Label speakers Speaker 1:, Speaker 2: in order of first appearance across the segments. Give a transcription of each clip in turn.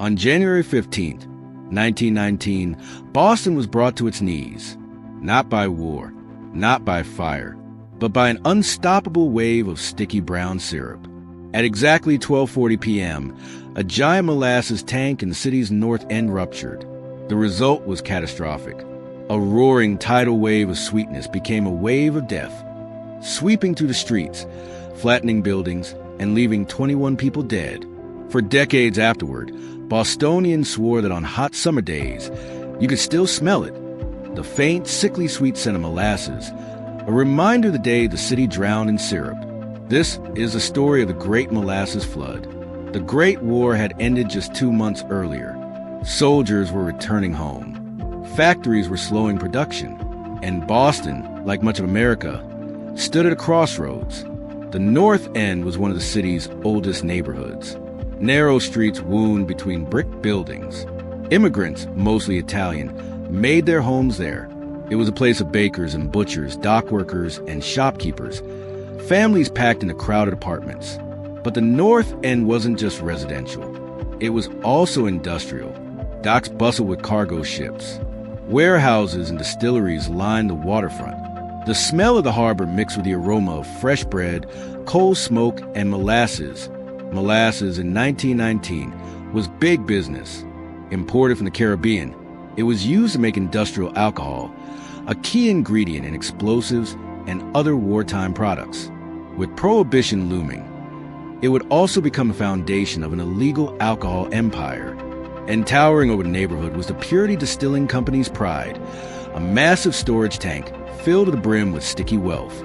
Speaker 1: On January 15th, 1919, Boston was brought to its knees, not by war, not by fire, but by an unstoppable wave of sticky brown syrup. At exactly 12:40 p.m., a giant molasses tank in the city's north end ruptured. The result was catastrophic. A roaring tidal wave of sweetness became a wave of death, sweeping through the streets, flattening buildings, and leaving 21 people dead. For decades afterward, Bostonians swore that on hot summer days, you could still smell it. The faint, sickly sweet scent of molasses, a reminder of the day the city drowned in syrup. This is the story of the Great Molasses Flood. The Great War had ended just 2 months earlier. Soldiers were returning home. Factories were slowing production. And Boston, like much of America, stood at a crossroads. The North End was one of the city's oldest neighborhoods. Narrow streets wound between brick buildings. Immigrants, mostly Italian, made their homes there. It was a place of bakers and butchers, dock workers, and shopkeepers. Families packed into crowded apartments. But the North End wasn't just residential. It was also industrial. Docks bustled with cargo ships. Warehouses and distilleries lined the waterfront. The smell of the harbor mixed with the aroma of fresh bread, coal smoke, and molasses. Molasses in 1919 was big business. Imported from the Caribbean, it was used to make industrial alcohol, a key ingredient in explosives and other wartime products. With Prohibition looming, it would also become the foundation of an illegal alcohol empire. And towering over the neighborhood was the Purity Distilling Company's pride, a massive storage tank filled to the brim with sticky wealth.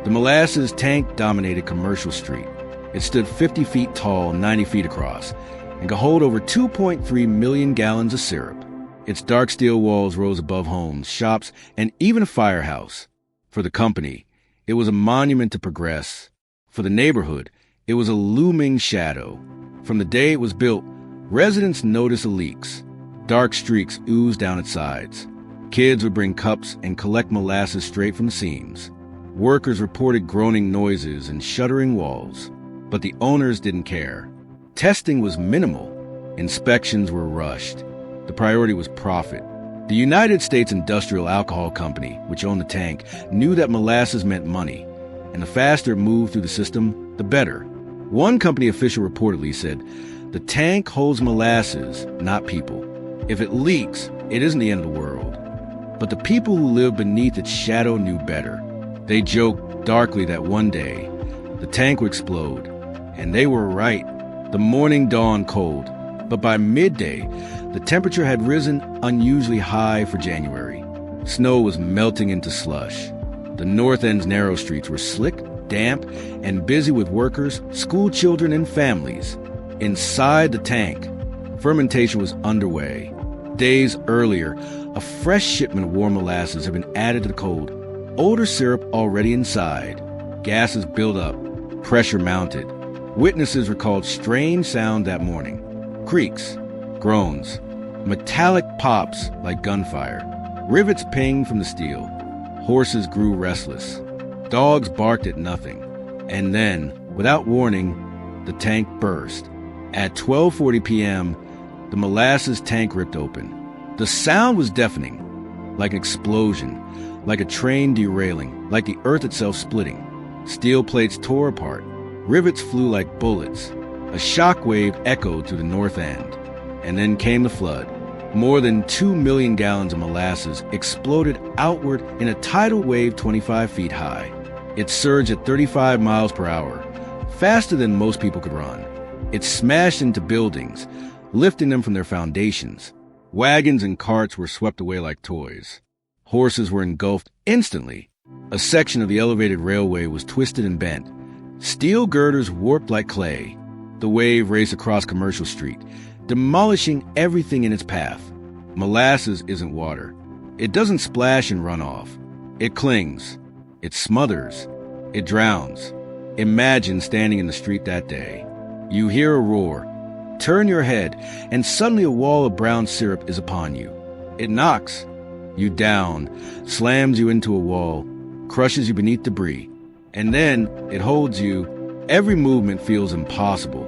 Speaker 1: The molasses tank dominated Commercial Street. It stood 50 feet tall, 90 feet across, and could hold over 2.3 million gallons of syrup. Its dark steel walls rose above homes, shops, and even a firehouse. For the company, it was a monument to progress. For the neighborhood, it was a looming shadow. From the day it was built, residents noticed the leaks. Dark streaks oozed down its sides. Kids would bring cups and collect molasses straight from the seams. Workers reported groaning noises and shuddering walls. But the owners didn't care. Testing was minimal. Inspections were rushed. The priority was profit. The United States Industrial Alcohol Company, which owned the tank, knew that molasses meant money, and the faster it moved through the system, the better. One company official reportedly said, "The tank holds molasses, not people. If it leaks, it isn't the end of the world." But the people who lived beneath its shadow knew better. They joked darkly that one day, the tank would explode. And they were right. The morning dawned cold, but by midday, the temperature had risen unusually high for January. Snow was melting into slush. The North End's narrow streets were slick, damp, and busy with workers, school children, and families. Inside the tank, fermentation was underway. Days earlier, a fresh shipment of warm molasses had been added to the cold. Older syrup already inside. Gases built up. Pressure mounted. Witnesses recalled strange sound that morning. Creaks, groans, metallic pops like gunfire. Rivets pinged from the steel. Horses grew restless. Dogs barked at nothing. And then, without warning, the tank burst. At 12:40 p.m., the molasses tank ripped open. The sound was deafening, like an explosion, like a train derailing, like the earth itself splitting. Steel plates tore apart. Rivets flew like bullets. A shockwave echoed through the North End. And then came the flood. More than 2 million gallons of molasses exploded outward in a tidal wave 25 feet high. It surged at 35 miles per hour, faster than most people could run. It smashed into buildings, lifting them from their foundations. Wagons and carts were swept away like toys. Horses were engulfed instantly. A section of the elevated railway was twisted and bent. Steel girders warped like clay. The wave raced across Commercial Street, demolishing everything in its path. Molasses isn't water. It doesn't splash and run off. It clings. It smothers. It drowns. Imagine standing in the street that day. You hear a roar. Turn your head, and suddenly a wall of brown syrup is upon you. It knocks you down, slams you into a wall, crushes you beneath debris. And then it holds you. Every movement feels impossible,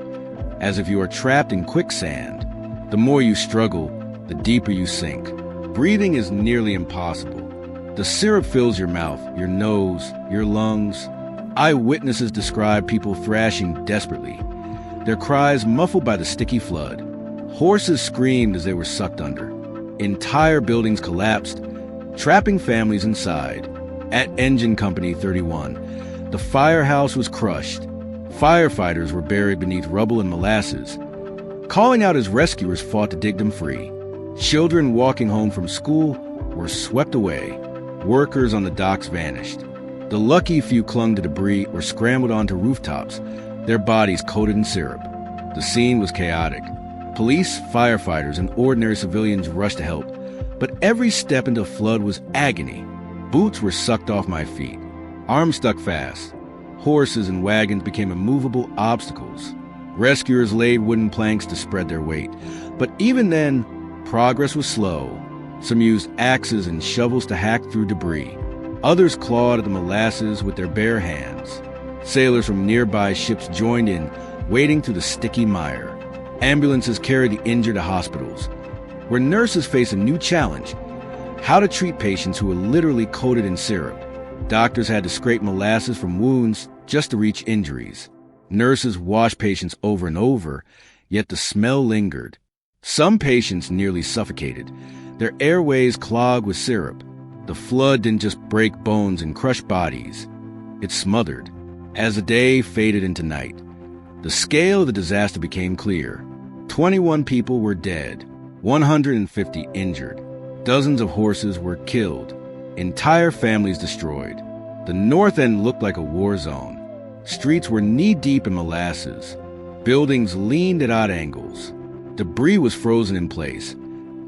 Speaker 1: as if you are trapped in quicksand. The more you struggle, the deeper you sink. Breathing is nearly impossible. The syrup fills your mouth, your nose, your lungs. Eyewitnesses describe people thrashing desperately, their cries muffled by the sticky flood. Horses screamed as they were sucked under. Entire buildings collapsed, trapping families inside. At Engine Company 31, the firehouse was crushed. Firefighters were buried beneath rubble and molasses. Calling out as rescuers fought to dig them free. Children walking home from school were swept away. Workers on the docks vanished. The lucky few clung to debris or scrambled onto rooftops, their bodies coated in syrup. The scene was chaotic. Police, firefighters, and ordinary civilians rushed to help, but every step into the flood was agony. Boots were sucked off my feet. Arms stuck fast. Horses and wagons became immovable obstacles. Rescuers laid wooden planks to spread their weight. But even then, progress was slow. Some used axes and shovels to hack through debris. Others clawed at the molasses with their bare hands. Sailors from nearby ships joined in, wading through the sticky mire. Ambulances carried the injured to hospitals, where nurses faced a new challenge: how to treat patients who were literally coated in syrup. Doctors had to scrape molasses from wounds just to reach injuries. Nurses washed patients over and over, yet the smell lingered. Some patients nearly suffocated, their airways clogged with syrup. The flood didn't just break bones and crush bodies. It smothered. As the day faded into night, the scale of the disaster became clear. 21 people were dead, 150 injured. Dozens of horses were killed, entire families destroyed. The North End looked like a war zone. Streets were knee-deep in molasses. Buildings leaned at odd angles. Debris was frozen in place,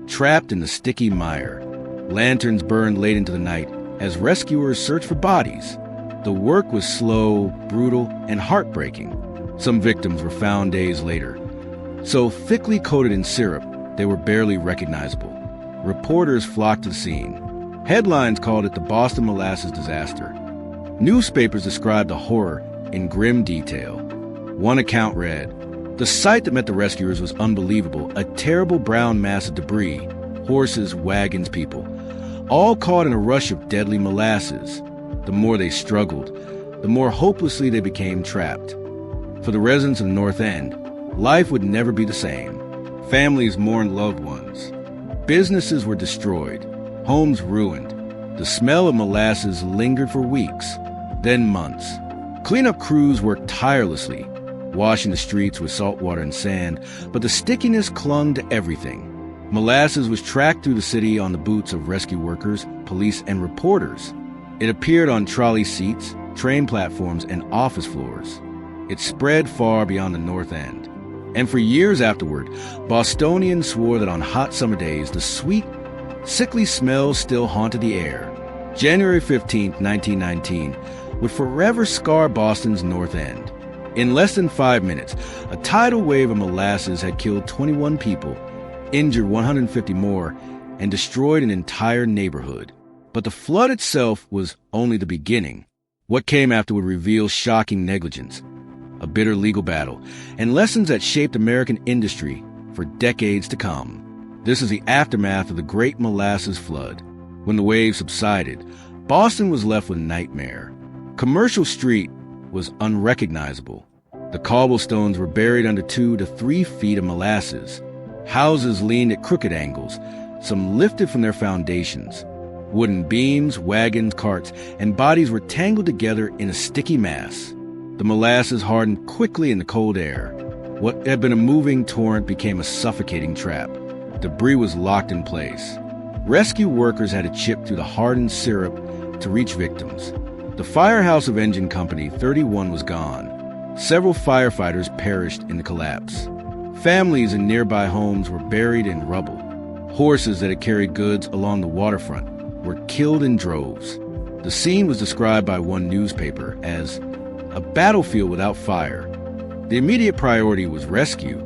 Speaker 1: trapped in the sticky mire. Lanterns burned late into the night as rescuers searched for bodies. The work was slow, brutal, and heartbreaking. Some victims were found days later. So thickly coated in syrup, they were barely recognizable. Reporters flocked to the scene. Headlines called it the Boston Molasses Disaster. Newspapers described the horror in grim detail. One account read, "The sight that met the rescuers was unbelievable, a terrible brown mass of debris, horses, wagons, people, all caught in a rush of deadly molasses. The more they struggled, the more hopelessly they became trapped." For the residents of the North End, life would never be the same. Families mourned loved ones. Businesses were destroyed, homes ruined. The smell of molasses lingered for weeks, then months. Cleanup crews worked tirelessly, washing the streets with salt water and sand, but the stickiness clung to everything. Molasses was tracked through the city on the boots of rescue workers, police, and reporters. It appeared on trolley seats, train platforms, and office floors. It spread far beyond the North End. And for years afterward, Bostonians swore that on hot summer days, the sweet, sickly smell still haunted the air. January 15, 1919, would forever scar Boston's North End. In less than 5 minutes, a tidal wave of molasses had killed 21 people, injured 150 more, and destroyed an entire neighborhood. But the flood itself was only the beginning. What came after would reveal shocking negligence, a bitter legal battle, and lessons that shaped American industry for decades to come. This is the aftermath of the Great Molasses Flood. When the waves subsided, Boston was left with a nightmare. Commercial Street was unrecognizable. The cobblestones were buried under 2 to 3 feet of molasses. Houses leaned at crooked angles, some lifted from their foundations. Wooden beams, wagons, carts, and bodies were tangled together in a sticky mass. The molasses hardened quickly in the cold air. What had been a moving torrent became a suffocating trap. Debris was locked in place. Rescue workers had to chip through the hardened syrup to reach victims. The firehouse of Engine Company 31 was gone. Several firefighters perished in the collapse. Families in nearby homes were buried in rubble. Horses that had carried goods along the waterfront were killed in droves. The scene was described by one newspaper as a battlefield without fire. The immediate priority was rescue,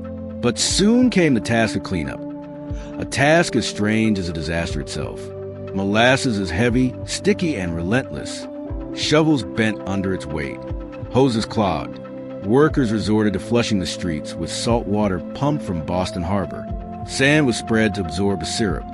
Speaker 1: but soon came the task of cleanup, a task as strange as the disaster itself. Molasses is heavy, sticky, and relentless. Shovels bent under its weight. Hoses clogged. Workers resorted to flushing the streets with salt water pumped from Boston Harbor. Sand was spread to absorb the syrup,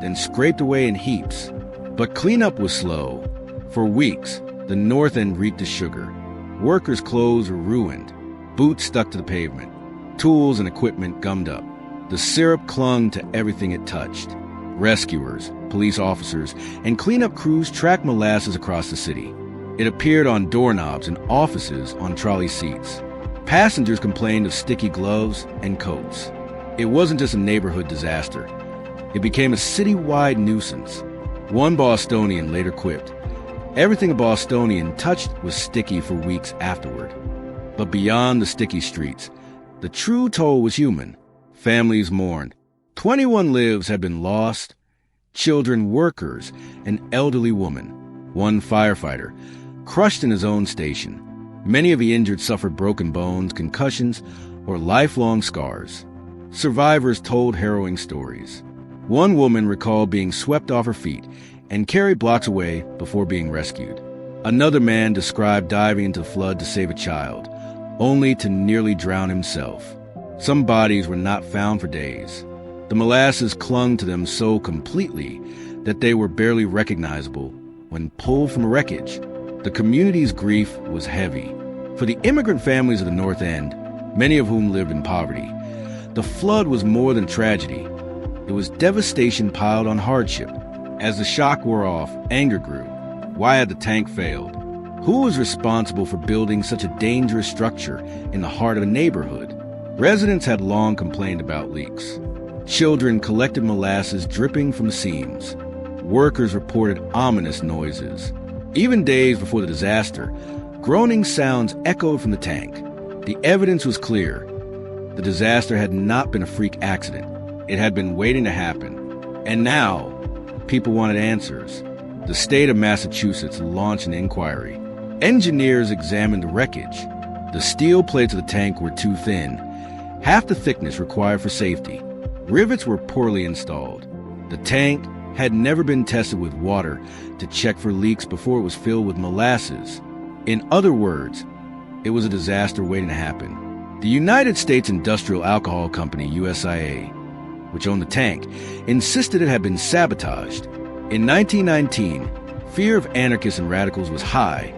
Speaker 1: then scraped away in heaps. But cleanup was slow. For weeks, the north end reeked of sugar. Workers' clothes were ruined. Boots stuck to the pavement. Tools and equipment gummed up. The syrup clung to everything it touched. Rescuers, police officers, and cleanup crews tracked molasses across the city. It appeared on doorknobs and offices on trolley seats. Passengers complained of sticky gloves and coats. It wasn't just a neighborhood disaster. It became a citywide nuisance. One Bostonian later quipped, "Everything a Bostonian touched was sticky for weeks afterward." But beyond the sticky streets, the true toll was human. Families mourned. 21 lives had been lost: children, workers, an elderly woman, one firefighter, crushed in his own station. Many of the injured suffered broken bones, concussions, or lifelong scars. Survivors told harrowing stories. One woman recalled being swept off her feet and carried blocks away before being rescued. Another man described diving into the flood to save a child, only to nearly drown himself. Some bodies were not found for days. The molasses clung to them so completely that they were barely recognizable when pulled from wreckage. The community's grief was heavy. For the immigrant families of the North End, many of whom lived in poverty, the flood was more than tragedy. It was devastation piled on hardship. As the shock wore off, anger grew. Why had the tank failed? Who was responsible for building such a dangerous structure in the heart of a neighborhood? Residents had long complained about leaks. Children collected molasses dripping from the seams. Workers reported ominous noises. Even days before the disaster, groaning sounds echoed from the tank. The evidence was clear. The disaster had not been a freak accident. It had been waiting to happen. And now, people wanted answers. The state of Massachusetts launched an inquiry. Engineers examined the wreckage. The steel plates of the tank were too thin, half the thickness required for safety. Rivets were poorly installed. The tank had never been tested with water to check for leaks before it was filled with molasses. In other words, it was a disaster waiting to happen. The United States Industrial Alcohol Company, USIA, which owned the tank, insisted it had been sabotaged. In 1919, fear of anarchists and radicals was high.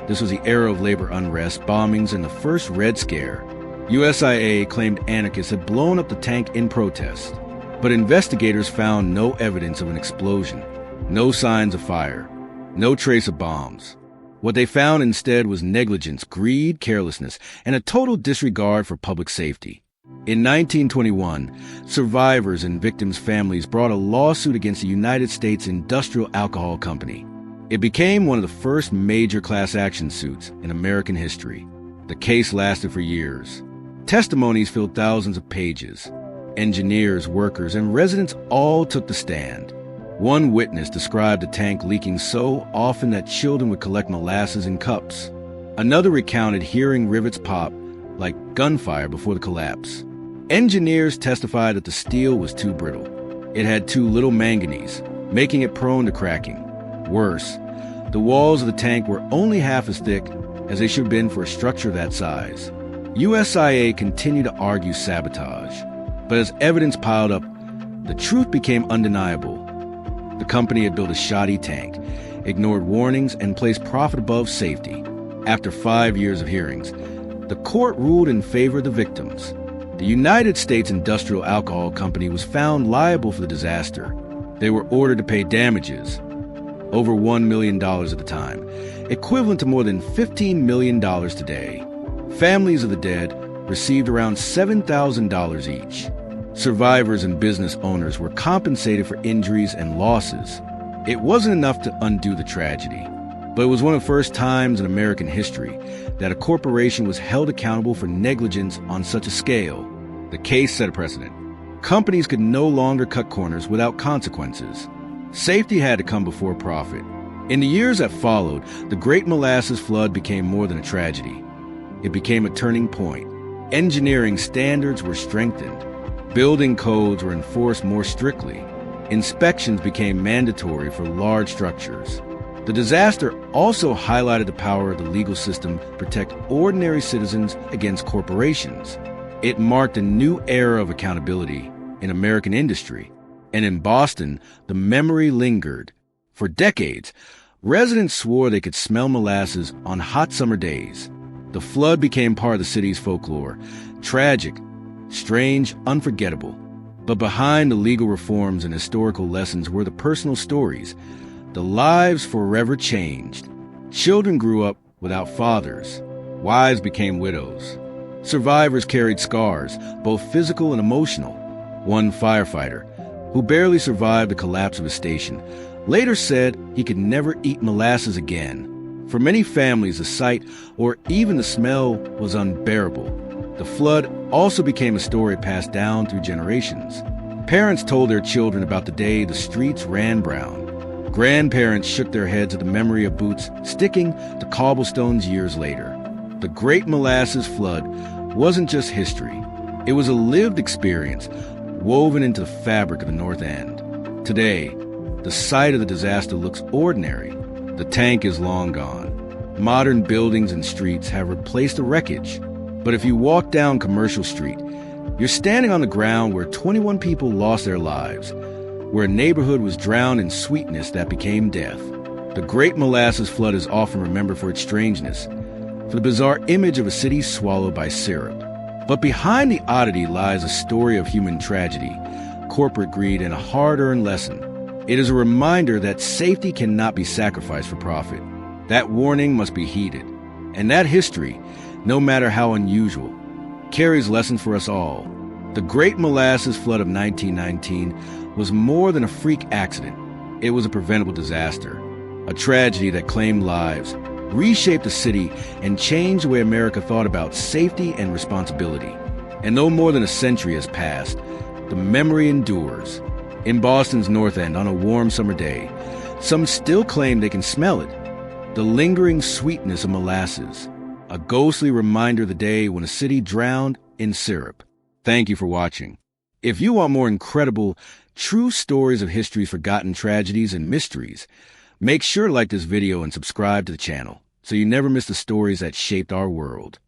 Speaker 1: This was the era of labor unrest, bombings, and the first Red Scare. USIA claimed anarchists had blown up the tank in protest, but investigators found no evidence of an explosion, no signs of fire, no trace of bombs. What they found instead was negligence, greed, carelessness, and a total disregard for public safety. In 1921, survivors and victims' families brought a lawsuit against the United States Industrial Alcohol Company. It became one of the first major class action suits in American history. The case lasted for years. Testimonies filled thousands of pages. Engineers, workers, and residents all took the stand. One witness described the tank leaking so often that children would collect molasses in cups. Another recounted hearing rivets pop like gunfire before the collapse. Engineers testified that the steel was too brittle. It had too little manganese, making it prone to cracking. Worse, the walls of the tank were only half as thick as they should have been for a structure that size. USIA continued to argue sabotage, but as evidence piled up, the truth became undeniable. The company had built a shoddy tank, ignored warnings, and placed profit above safety. After 5 years of hearings, the court ruled in favor of the victims. The United States Industrial Alcohol Company was found liable for the disaster. They were ordered to pay damages, over $1 million at the time, equivalent to more than $15 million today. Families of the dead received around $7,000 each. Survivors and business owners were compensated for injuries and losses. It wasn't enough to undo the tragedy, but it was one of the first times in American history that a corporation was held accountable for negligence on such a scale. The case set a precedent. Companies could no longer cut corners without consequences. Safety had to come before profit. In the years that followed, the Great Molasses Flood became more than a tragedy. It became a turning point. Engineering standards were strengthened. Building codes were enforced more strictly. Inspections became mandatory for large structures. The disaster also highlighted the power of the legal system to protect ordinary citizens against corporations. It marked a new era of accountability, in American industry. And in Boston, the memory lingered. For decades, residents swore they could smell molasses on hot summer days. The flood became part of the city's folklore. Tragic, strange, unforgettable. But behind the legal reforms and historical lessons were the personal stories. The lives forever changed. Children grew up without fathers. Wives became widows. Survivors carried scars, both physical and emotional. One firefighter, who barely survived the collapse of his station, later said he could never eat molasses again. For many families, the sight or even the smell was unbearable. The flood also became a story passed down through generations. Parents told their children about the day the streets ran brown. Grandparents shook their heads at the memory of boots sticking to cobblestones years later. The Great Molasses Flood wasn't just history. It was a lived experience woven into the fabric of the North End. Today, the site of the disaster looks ordinary. The tank is long gone. Modern buildings and streets have replaced the wreckage. But if you walk down Commercial Street, you're standing on the ground where 21 people lost their lives, where a neighborhood was drowned in sweetness that became death. The Great Molasses Flood is often remembered for its strangeness, for the bizarre image of a city swallowed by syrup. But behind the oddity lies a story of human tragedy, corporate greed, and a hard-earned lesson. It is a reminder that safety cannot be sacrificed for profit. That warning must be heeded. And that history, no matter how unusual, carries lessons for us all. The Great Molasses Flood of 1919 was more than a freak accident. It was a preventable disaster, a tragedy that claimed lives, reshaped the city, and changed the way America thought about safety and responsibility. And though more than a century has passed, the memory endures. In Boston's North End on a warm summer day, some still claim they can smell it. The lingering sweetness of molasses, a ghostly reminder of the day when a city drowned in syrup. Thank you for watching. If you want more incredible, true stories of history's forgotten tragedies and mysteries, make sure to like this video and subscribe to the channel so you never miss the stories that shaped our world.